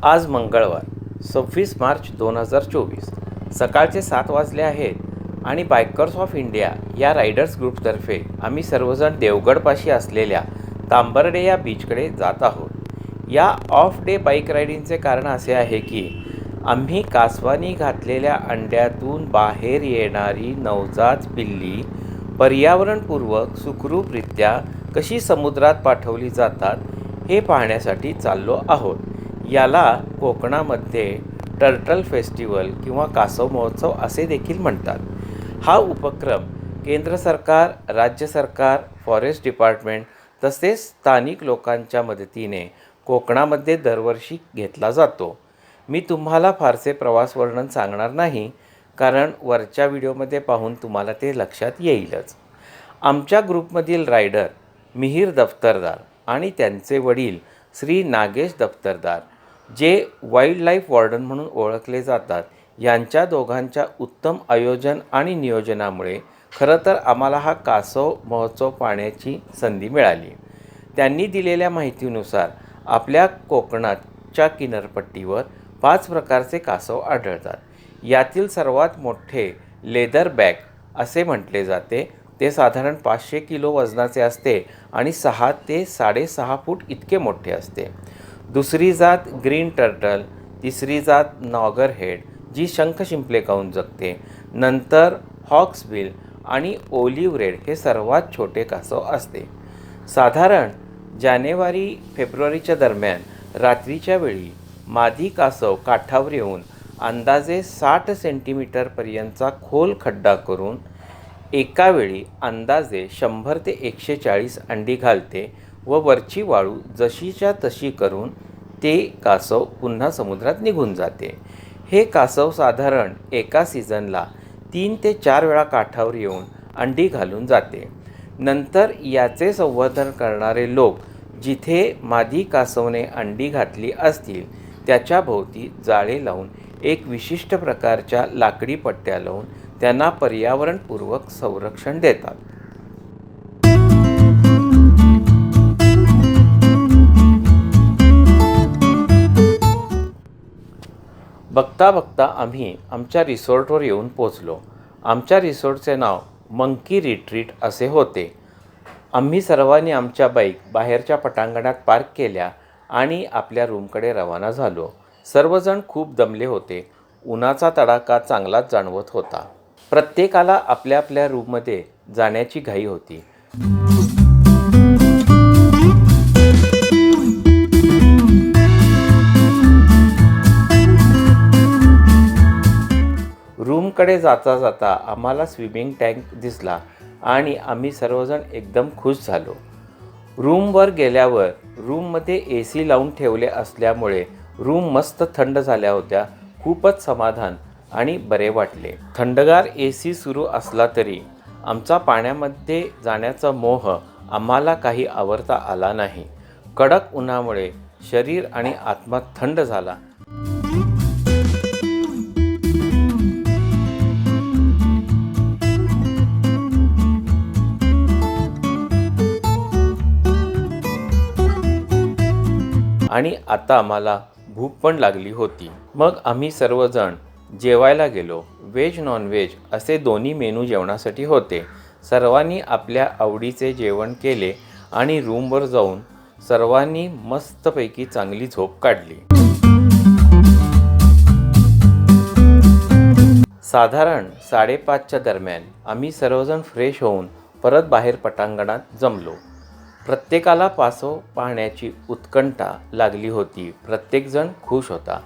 आज मंगळवार 26 मार्च 2024 सकाळचे 7 वाजले आहेत आणि बायकर्स ऑफ इंडिया या रायडर्स ग्रुपतर्फे आम्ही सर्वजण देवगडपाशी असलेल्या तांबर्डे या बीचकडे जात आहोत। या ऑफ डे बाईक रायडिंगचे कारण असे आहे की आम्ही कासवानी घातलेल्या अंड्यातून बाहेर येणारी नवजात पिल्ली पर्यावरणपूर्वक सुखरूपरित्या कशी समुद्रात पाठवली जातात हे पाहण्यासाठी चाललो आहोत। याला कोकणामध्ये टर्टल फेस्टिवल किंवा कासव महोत्सव असे देखील म्हणतात। हा उपक्रम केंद्र सरकार, राज्य सरकार, फॉरेस्ट डिपार्टमेंट तसेच स्थानिक लोकांच्या मदतीने कोकणामध्ये दरवर्षी घेतला जातो। मी तुम्हाला फारसे प्रवास वर्णन सांगणार नाही, कारण वरच्या व्हिडिओमध्ये पाहून तुम्हाला ते लक्षात येईलच। आमच्या ग्रुपमधील रायडर मिहीर दफ्तरदार आणि त्यांचे वडील श्री नागेश दफ्तरदार, जे वाईल्ड लाईफ वॉर्डन म्हणून ओळखले जातात, यांच्या दोघांच्या उत्तम आयोजन आणि नियोजनामुळे खरं तर आम्हाला हा कासव महोत्सव पाहण्याची संधी मिळाली। त्यांनी दिलेल्या माहितीनुसार आपल्या कोकणाच्या किनारपट्टीवर 5 प्रकारचे कासव आढळतात। यातील सर्वात मोठे लेदर बॅक असे म्हटले जाते। ते साधारण 500 किलो वजनाचे असते आणि 6 ते 6.5 फूट इतके मोठे असते। दुसरी जात ग्रीन टर्टल, तिसरी जात नॉगर हेड जी शंख शिंपले खाऊन जगते, नंतर हॉक्सबिल आणि ओलिव्ह रेड हे सर्वात छोटे कासव असते। साधारण जानेवारी-फेब्रुवारीच्या दरम्यान रात्रीच्या वेळी मादी कासव काठावर येऊन अंदाजे 60 सेंटीमीटरपर्यंतचा खोल खड्डा करून एका वेळी अंदाजे 100 ते 140 अंडी घालते व वरची वाळू जशीच्या तशी करून ते कासव पुन्हा समुद्रात निघून जाते। हे कासव साधारण एका सीझनला 3 ते 4 वेळा काठावर येऊन अंडी घालून जाते। नंतर याचे संवर्धन करणारे लोक जिथे मादी कासवने अंडी घातली असतील त्याच्या भोवती जाळे लावून एक विशिष्ट प्रकारच्या लाकडी पट्ट्या लावून त्यांना पर्यावरणपूर्वक संरक्षण देतात। बघता बघता आम्ही आमच्या रिसॉर्टवर येऊन पोचलो। आमच्या रिसॉर्टचे नाव मंकी रिट्रीट असे होते। आम्ही सर्वांनी आमच्या बाईक बाहेरच्या पटांगणात पार्क केल्या आणि आपल्या रूमकडे रवाना झालो। सर्वजण खूप दमले होते। उन्हाचा तडाखा चांगलाच जाणवत होता। प्रत्येकाला आपल्या आपल्या रूममध्ये जाण्याची घाई होती। रूमकडे जाता जाता आम्हाला स्विमिंग टँक दिसला आणि आम्ही सर्वजण एकदम खुश झालो। रूमवर गेल्यावर रूममध्ये AC लावून ठेवले असल्यामुळे रूम मस्त थंड झाल्या होत्या। खूपच समाधान आणि बरे वाटले। थंडगार AC सुरू असला तरी आमचा पाण्यामध्ये जाण्याचा मोह आम्हाला काही आवरता आला नाही। कडक उन्हामुळे शरीर आणि आत्मा थंड झाला। आणि आता आम्हाला भूक पण लागली होती। मग आम्ही सर्वजण जेवायला गेलो। व्हेज नॉन व्हेज असे दोन्ही मेनू जेवणासाठी होते। सर्वांनी आपल्या आवडीचे जेवण केले आणि रूमवर जाऊन सर्वांनी मस्तपैकी चांगली झोप काढली। साधारण 5:30च्या दरम्यान आम्ही सर्वजण फ्रेश होऊन परत बाहेर पटांगणात जमलो। प्रत्येकाला कासव पाहण्याची उत्कंठा लागली होती। प्रत्येकजण खुश होता।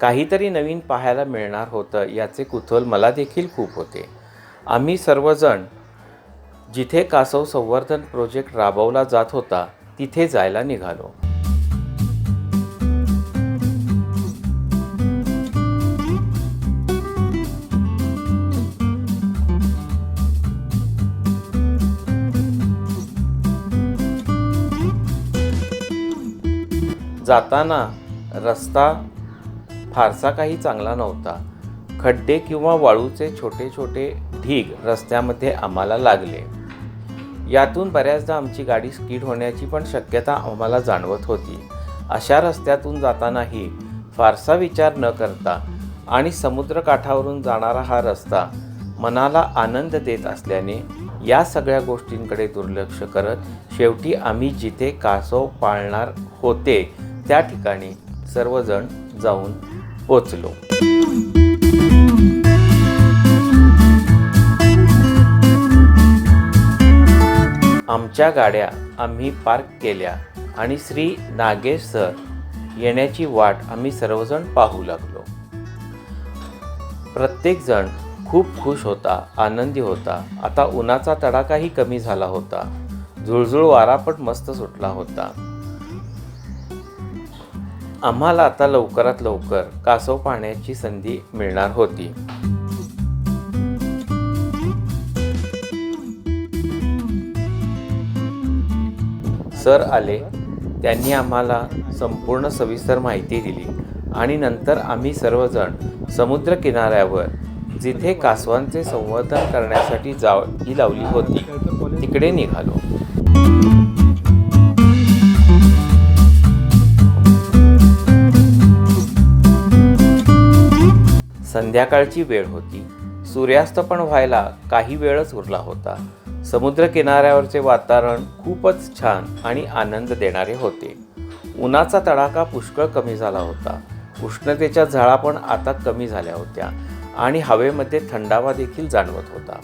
काहीतरी नवीन पाहायला मिळणार होतं याचे कुतूहल मला देखील खूप होते। आम्ही सर्वजण जिथे कासव संवर्धन प्रोजेक्ट राबवला जात होता तिथे जायला निघालो। जाताना रस्ता फारसा काही चांगला नव्हता। खड्डे किंवा वाळूचे छोटे छोटे ढीग रस्त्यामध्ये आम्हाला लागले। यातून बऱ्याचदा आमची गाडी स्किड होण्याची पण शक्यता आम्हाला जाणवत होती। अशा रस्त्यातून जातानाही फारसा विचार न करता आणि समुद्रकाठावरून जाणारा हा रस्ता मनाला आनंद देत असल्याने या सगळ्या गोष्टींकडे दुर्लक्ष करत शेवटी आम्ही जिथे कासव पाळणार होते त्या ठिकाणी सर्वजण जाऊन पोचलो. आमच्या गाड्या आम्ही पार्क केल्या आणि श्री नागेश सर येण्याची वाट आम्ही सर्वजण पाहू लागलो. प्रत्येकजण खूप खुश होता, आनंदी होता. आता उन्हाचा तडाखाही कमी झाला होता. झुळझुळ वारा पण मस्त सुटला होता. आम्हाला आता लवकरात लवकर कासव पाहण्याची संधी मिळणार होती. सर आले. त्यांनी आम्हाला संपूर्ण सविस्तर माहिती दिली आणि नंतर आम्ही सर्वजण समुद्र किनाऱ्यावर जिथे कासवांचे संवर्धन करण्यासाठी जाळी लावली होती तिकडे निघालो. संध्याकाळची वेळ होती. सूर्यास्त पण व्हायला काही वेळच उरला होता. समुद्र किनाऱ्यावरचे वातावरण खूपच छान आणि आनंद देणारे होते. उन्हाचा तडाखा पुष्कळ कमी झाला होता. उष्णतेच्या झळा पण आता कमी झाल्या होत्या आणि हवेमध्ये थंडावा देखील जाणवत होता.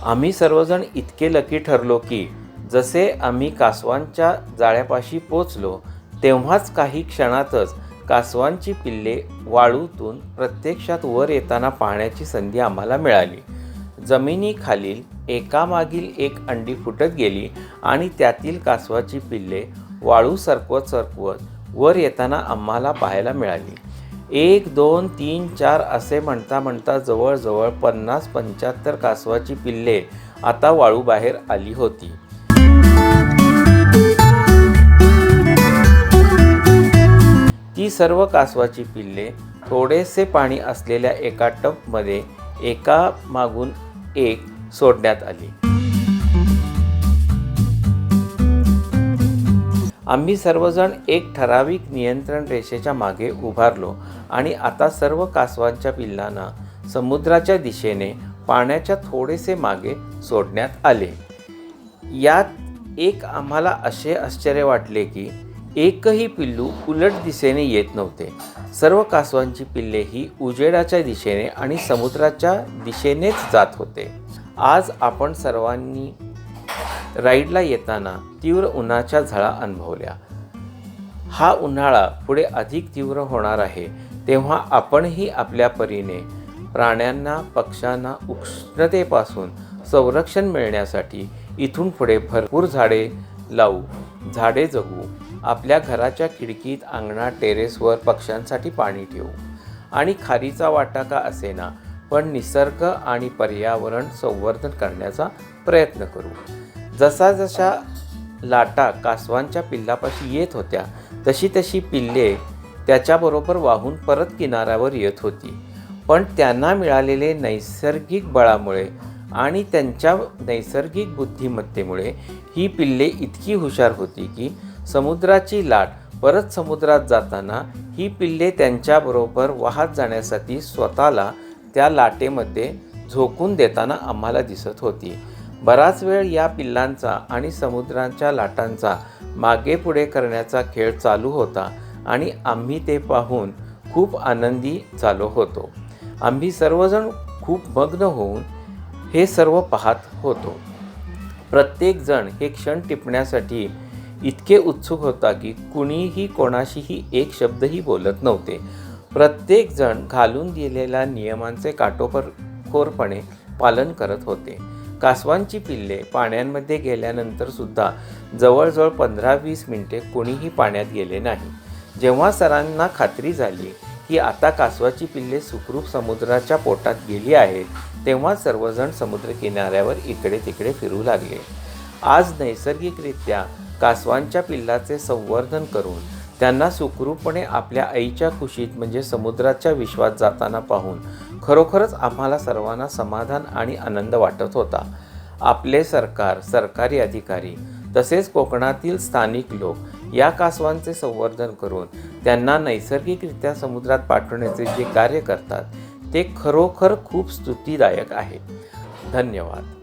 आम्ही सर्वजण इतके लकी ठरलो की जसे आम्ही कासवांच्या जाळ्यापाशी पोचलो तेव्हाच काही क्षणातच कासवांची पिल्ले वाळूतून प्रत्यक्षात वर येताना पाहण्याची संधी आम्हाला मिळाली. जमिनीखालील एकामागील एक अंडी फुटत गेली आणि त्यातील कासवाची पिल्ले वाळू सरकवत सरकवत वर येताना आम्हाला पाहायला मिळाली. 1, 2, 3, 4 असे म्हणता म्हणता जवळजवळ 50-75 कासवाची पिल्ले आता वाळूबाहेर आली होती. ती सर्व कासवाची पिल्ले थोडेसे पाणी असलेल्या एका टबमध्ये एका मागून एक सोडण्यात आली. आम्ही सर्वजण एक ठराविक नियंत्रण रेषेच्या मागे उभारलो आणि आता सर्व कासवांच्या पिल्लांना समुद्राच्या पाण्याच्या थोडेसे मागे सोडण्यात आले. यात एक आम्हाला असे आश्चर्य वाटले की एकही पिल्लू उलट दिशेने येत नव्हते. सर्व कासवांची पिल्ले ही उजेडाच्या दिशेने आणि समुद्राच्या दिशेनेच जात होते. आज आपण सर्वांनी राईडला येताना तीव्र उन्हाच्या झळा अनुभवल्या. हा उन्हाळा पुढे अधिक तीव्र होणार आहे तेव्हा आपणही आपल्या परीने प्राण्यांना, पक्ष्यांना उष्णतेपासून संरक्षण मिळण्यासाठी इथून पुढे भरपूर झाडे लावू, झाडे जगू, आपल्या घराच्या खिडकीत, अंगणात, टेरेसवर पक्ष्यांसाठी पाणी ठेवू आणि खारीचा वाटा का असेना पण निसर्ग आणि पर्यावरण संवर्धन करण्याचा प्रयत्न करू. जसा जशा लाटा कासवांच्या पिल्लापाशी येत होत्या तशी तशी पिल्ले त्याच्याबरोबर वाहून परत किनाऱ्यावर येत होती. पण त्यांना मिळालेले नैसर्गिक बळामुळे आणि त्यांच्या नैसर्गिक बुद्धिमत्तेमुळे ही पिल्ले इतकी हुशार होती की समुद्राची लाट परत समुद्रात जाताना ही पिल्ले त्यांच्याबरोबर वाहत जाण्यासाठी स्वतःला त्या लाटेमध्ये झोकून देताना आम्हाला दिसत होती. बराच वेळ या पिल्लांचा आणि समुद्राच्या लाटांचा मागे पुढे करण्याचा खेळ चालू होता आणि आम्ही ते पाहून खूप आनंदी झालो होतो. आम्ही सर्वजण खूप मग्न होऊन हे सर्व पाहत होतो. प्रत्येकजण हे क्षण टिपण्यासाठी इतके उत्सुक होता की कुणीही कोणाशीही एक शब्दही बोलत नव्हते. प्रत्येकजण घालून दिलेल्या नियमांचे काटेकोरपणे पालन करत होते. कासवांची पिल्ले पाण्यामध्ये गेल्यानंतर सुद्धा जवळजवळ 15-20 मिनिटे कोणीही पाण्यात गेले नाही. जेव्हा सरांना खात्री झाली की आता कासवाची पिल्ले सुखरूप समुद्राच्या पोटात गेली आहेत, तेव्हा सर्वजण समुद्रकिनाऱ्यावर इकडे तिकडे फिरू लागले. आज नैसर्गिकरित्या कासवांच्या पिल्लाचे संवर्धन करून त्यांना सुखरूपपणे आपल्या आईच्या कुशीत म्हणजे समुद्राच्या विश्वात जाताना पाहून खरोखरच आम्हाला सर्वांना समाधान आणि आनंद वाटत होता. आपले सरकार, सरकारी अधिकारी तसेच कोकणातील स्थानिक लोक या कासवांचे संवर्धन करून त्यांना नैसर्गिकरित्या समुद्रात पाठवण्याचे जे कार्य करतात ते खरोखर खूप स्तुतिदायक आहे. धन्यवाद.